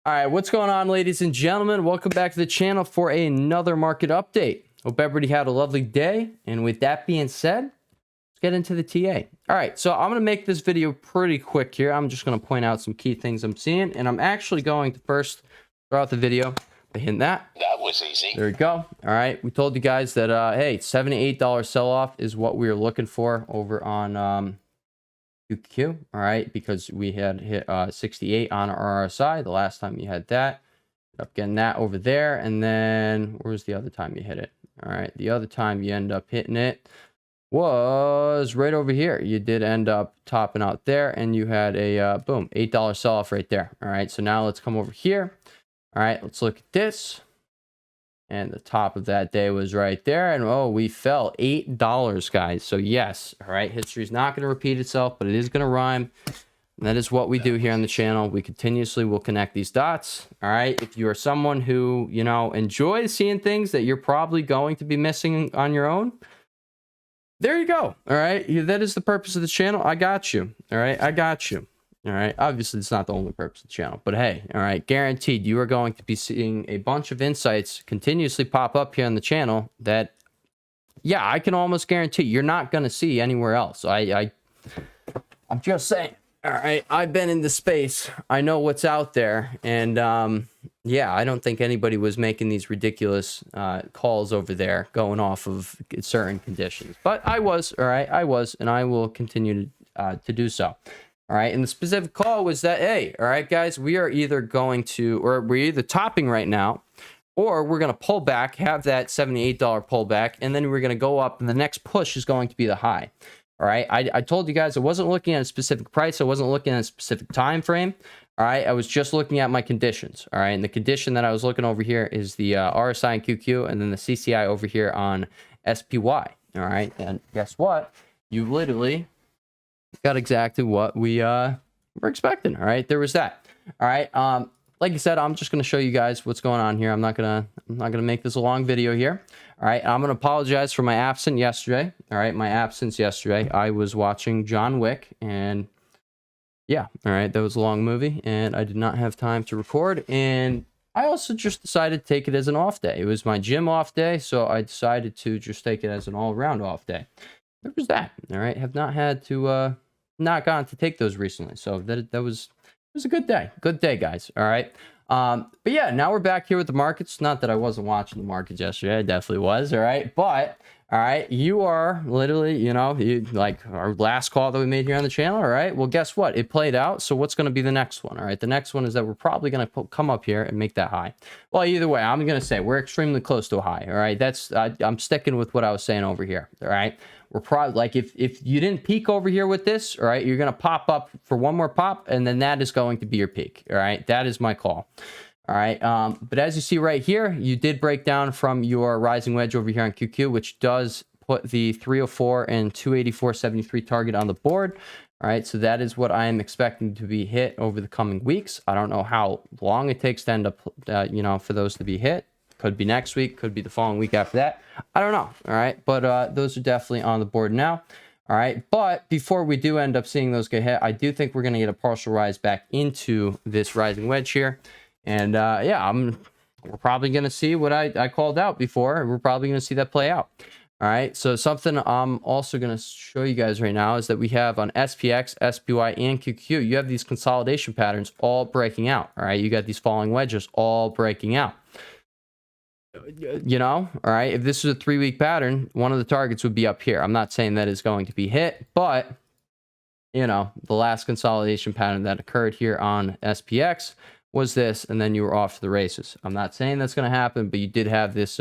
All right, what's going on, ladies and gentlemen? Welcome back to the channel for another market update. Hope everybody had a lovely day. And with that being said, let's get into the TA. All right, so I'm going to make this video pretty quick here. I'm just going to point out some key things I'm seeing. And I'm actually going to first throw out the video by hitting that. That was easy. There we go. All right, we told you guys that, hey, $78 sell-off is what we were looking for over on QQQ, all right, because we had hit 68 on our RSI the last time you had that. Ended up getting that over there, and then where was the other time you hit it? All right, the other time you end up hitting it was right over here. You did end up topping out there, and you had a boom, $8 sell off right there. All right, so now let's come over here. All right, let's look at this. And the top of that day was right there. And oh, we fell $8, guys. So yes, all right, history is not going to repeat itself, but it is going to rhyme. And that is what we do here on the channel. We continuously will connect these dots. All right, if you are someone who, you know, enjoys seeing things that you're probably going to be missing on your own, there you go. All right, that is the purpose of the channel. I got you. All right, I got you. All right, obviously it's not the only purpose of the channel, but hey, all right, guaranteed you are going to be seeing a bunch of insights continuously pop up here on the channel that, yeah, I can almost guarantee you're not going to see anywhere else. I'm just saying. All right, I've been in the space. I know what's out there, and yeah, I don't think anybody was making these ridiculous calls over there going off of certain conditions, but I was. All right, I was, and I will continue to do so. All right, and the specific call was that, hey, all right, guys, we are either going to, or we're either topping right now, or we're going to pull back, have that $78 pullback, and then we're going to go up, and the next push is going to be the high. All right, I told you guys I wasn't looking at a specific price. I wasn't looking at a specific time frame. All right, I was just looking at my conditions. All right, and the condition that I was looking over here is the RSI and QQ, and then the CCI over here on SPY. All right, and guess what? You literally got exactly what we were expecting. All right, there was that. All right, like I said, I'm just going to show you guys what's going on here. I'm not gonna make this a long video here. All right, I'm going to apologize for my absence yesterday. All right, my absence yesterday. I was watching John Wick, and yeah, all right, that was a long movie, and I did not have time to record. And I also just decided to take it as an off day. It was my gym off day, so I decided to just take it as an all-around off day. There was that. All right, have not had to not gotten to take those recently, so it was a good day, guys. All right, but yeah, now we're back here with the markets. Not that I wasn't watching the markets yesterday, I definitely was. All right, but all right, you are literally, you know, like our last call that we made here on the channel. All right, well, guess what? It played out. So what's going to be the next one? All right, the next one is that we're probably going to come up here and make that high. Well, either way, I'm going to say we're extremely close to a high. All right, I'm sticking with what I was saying over here. All right, we're probably like if you didn't peak over here with this, all right, you're going to pop up for one more pop, and then that is going to be your peak. All right, that is my call. All right, but as you see right here, you did break down from your rising wedge over here on QQ, which does put the 304 and 284.73 target on the board. All right, so that is what I am expecting to be hit over the coming weeks. I don't know how long it takes to end up, you know, for those to be hit. Could be next week, could be the following week after that. I don't know. All right, but those are definitely on the board now. All right, but before we do end up seeing those get hit, I do think we're going to get a partial rise back into this rising wedge here. And yeah, we're probably going to see what I called out before. We're probably going to see that play out. All right, so something I'm also going to show you guys right now is that we have on SPX, SPY, and QQ, you have these consolidation patterns all breaking out. All right, you got these falling wedges all breaking out. You know, all right, if this is a 3-week pattern, one of the targets would be up here. I'm not saying that is going to be hit, but, you know, the last consolidation pattern that occurred here on SPX was this, and then you were off to the races. I'm not saying that's going to happen, but you did have this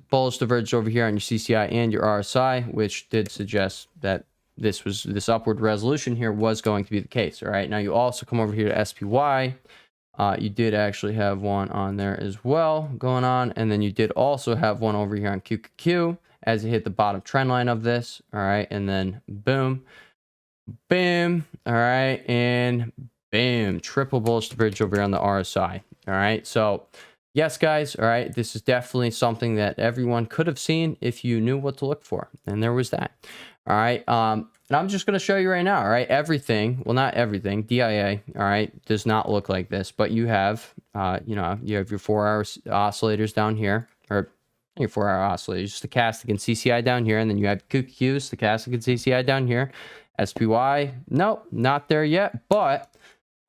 bullish divergence over here on your CCI and your RSI, which did suggest that this upward resolution here was going to be the case. All right, now you also come over here to SPY. You did actually have one on there as well going on, and then you did also have one over here on QQQ as it hit the bottom trend line of this. All right, and then boom, bam, all right, and bam, triple bullish divergence over here on the RSI. All right, so yes, guys, all right, this is definitely something that everyone could have seen if you knew what to look for, and there was that. All right, And I'm just going to show you right now, all right? Everything, well, not everything, DIA, all right, does not look like this, but you have, you know, you have your 4-hour oscillators down here, or your 4-hour oscillators, stochastic and CCI down here, and then you have QQQ, stochastic and CCI down here. SPY, nope, not there yet, but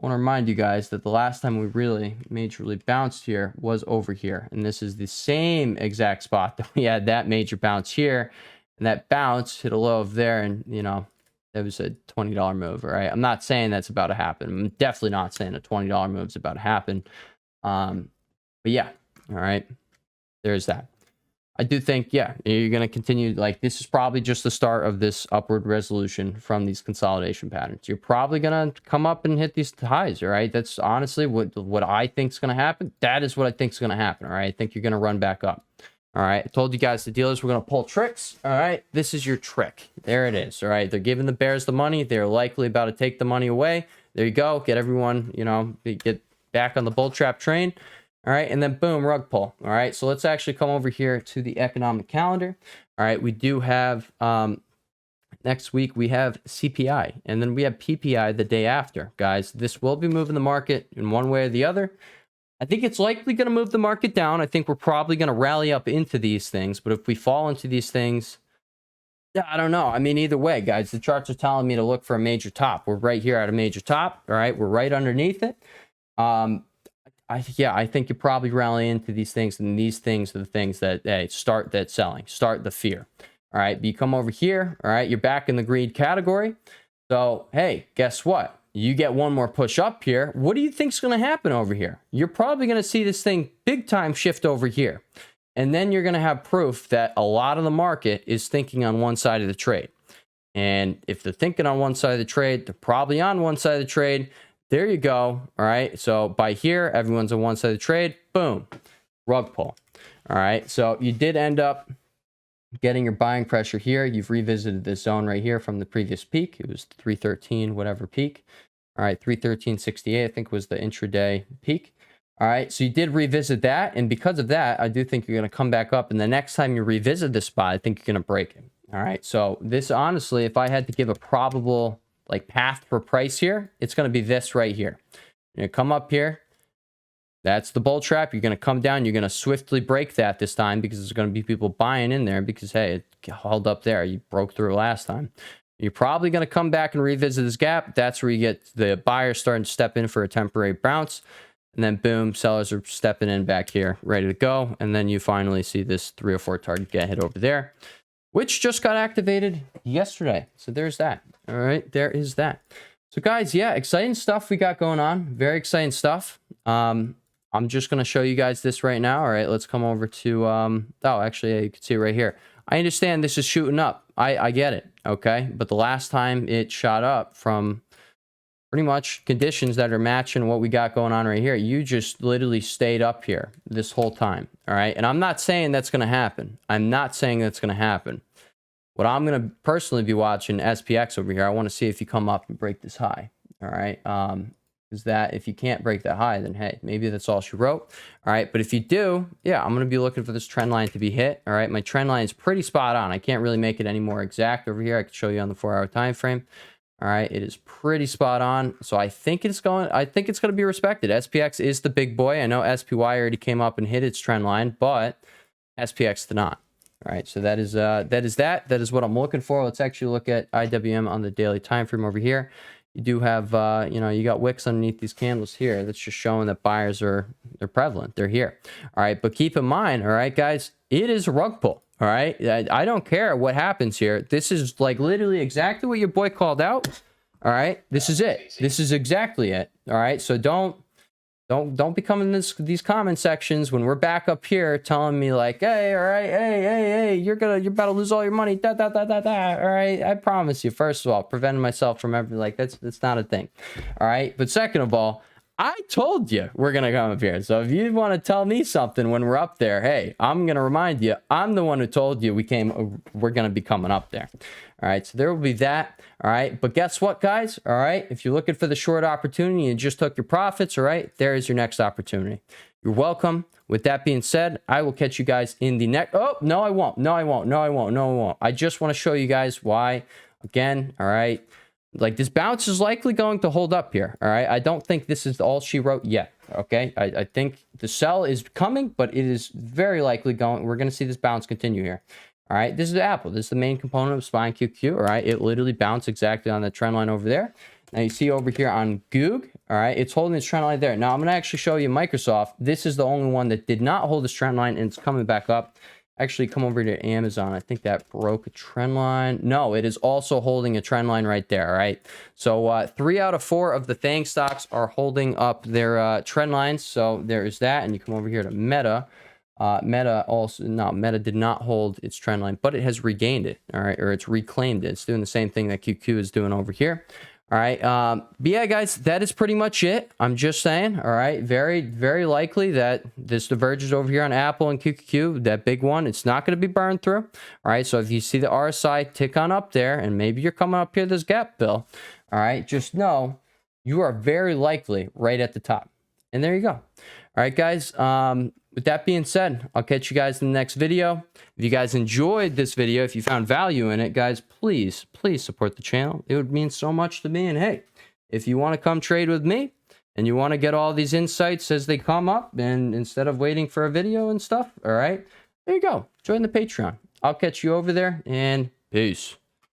I want to remind you guys that the last time we really majorly bounced here was over here, and this is the same exact spot that we had that major bounce here, and that bounce hit a low of there, and you know, it was a $20 move. All right, I'm not saying that's about to happen. I'm definitely not saying a $20 move is about to happen. But yeah, all right, there's that. I do think, yeah, you're going to continue. Like, this is probably just the start of this upward resolution from these consolidation patterns. You're probably going to come up and hit these highs, all right? That's honestly what I think is going to happen. That is what I think is going to happen, all right? I think you're going to run back up, all right? I told you guys the dealers were going to pull tricks, all right? This is your trick. There it is, all right? They're giving the bears the money. They're likely about to take the money away. There you go. Get everyone, you know, get back on the bull trap train. All right, and then boom, rug pull. All right, so let's actually come over here to the economic calendar. All right, we do have next week we have CPI, and then we have PPI the day after. Guys, this will be moving the market in one way or the other. I think it's likely going to move the market down. I think we're probably going to rally up into these things, but if we fall into these things, I don't know. I mean, either way, guys, the charts are telling me to look for a major top. We're right here at a major top. All right, we're right underneath it. I think you probably rally into these things, and these things are the things that, hey, start that selling, start the fear. All right, but you come over here, all right, you're back in the greed category. So, hey, guess what? You get one more push up here. What do you think's going to happen over here? You're probably going to see this thing big time shift over here. And then you're going to have proof that a lot of the market is thinking on one side of the trade. And if they're thinking on one side of the trade, they're probably on one side of the trade. There you go. All right. So by here, everyone's on one side of the trade. Boom. Rug pull. All right. So you did end up getting your buying pressure here. You've revisited this zone right here from the previous peak. It was 313, whatever peak. All right. 313.68, I think was the intraday peak. All right. So you did revisit that. And because of that, I do think you're going to come back up. And the next time you revisit this spot, I think you're going to break it. All right. So this, honestly, if I had to give a probable like path for price here, it's going to be this right here. You're going to come up here. That's the bull trap. You're going to come down. You're going to swiftly break that this time because there's going to be people buying in there because, hey, it held up there. You broke through last time. You're probably going to come back and revisit this gap. That's where you get the buyers starting to step in for a temporary bounce. And then, boom, sellers are stepping in back here, ready to go. And then you finally see this 304 target get hit over there, which just got activated yesterday. So there's that. All right, there is that. So guys, yeah, exciting stuff we got going on. Very exciting stuff. I'm just going to show you guys this right now. All right, let's come over to, oh, actually, you can see it right here. I understand this is shooting up. I get it, okay? But the last time it shot up from pretty much conditions that are matching what we got going on right here, you just literally stayed up here this whole time, all right? And I'm not saying that's going to happen. I'm not saying that's going to happen. What I'm going to personally be watching SPX over here. I want to see if you come up and break this high. All right. Is that if you can't break that high, then hey, maybe that's all she wrote. All right. But if you do, yeah, I'm going to be looking for this trend line to be hit. All right. My trend line is pretty spot on. I can't really make it any more exact over here. I can show you on the 4-hour time frame. All right. It is pretty spot on. So I think it's going to be respected. SPX is the big boy. I know SPY already came up and hit its trend line, but SPX did not. All right, so that is what I'm looking for. Let's actually look at IWM on the daily time frame over here. You do have, you got wicks underneath these candles here. That's just showing that buyers they're prevalent. They're here. All right, but keep in mind, all right, guys, it is a rug pull. All right, I don't care what happens here. This is like literally exactly what your boy called out. All right, this is it. This is exactly it. All right, so don't be coming in these comment sections when we're back up here telling me like, hey, all right, hey, you're about to lose all your money, All right, I promise you. First of all, preventing myself from ever that's not a thing. All right, but second of all, I told you we're gonna come up here. So if you want to tell me something when we're up there, hey, I'm gonna remind you, I'm the one who told you we're gonna be coming up there. All right, so there will be that. All right, but guess what, guys? All right, if you're looking for the short opportunity and just took your profits, all right, there is your next opportunity. You're welcome. With that being said, I will catch you guys in the next. Oh, no, I won't. No, I won't. No, I won't. No, I won't. I just want to show you guys why Again, all right. Like, this bounce is likely going to hold up here. All right. I don't think this is all she wrote yet. Okay. I think the sell is coming, but it is very likely going. We're going to see this bounce continue here. All right. This is Apple. This is the main component of SPY and QQQ. All right. It literally bounced exactly on the trend line over there. Now you see over here on Goog. All right. It's holding its trend line there. Now I'm going to actually show you Microsoft. This is the only one that did not hold this trend line, and it's coming back up. Actually, come over to Amazon. I think that broke a trend line. No, it is also holding a trend line right there. All right. So 3 out of 4 of the FANG stocks are holding up their trend lines. So there is that. And you come over here to Meta. Meta did not hold its trend line, but it has regained it. All right. Or it's reclaimed it. It's doing the same thing that QQ is doing over here. All right. But yeah, guys, that is pretty much it. I'm just saying. All right. Very, very likely that this diverges over here on Apple and QQQ, that big one. It's not going to be burned through. All right. So if you see the RSI tick on up there, and maybe you're coming up here, this gap fill. All right. Just know you are very likely right at the top. And there you go. All right, guys. With that being said, I'll catch you guys in the next video. If you guys enjoyed this video, if you found value in it, guys, please support the channel. It would mean so much to me. And hey, if you want to come trade with me and you want to get all these insights as they come up, and instead of waiting for a video and stuff, all right, there you go. Join the Patreon. I'll catch you over there, and peace.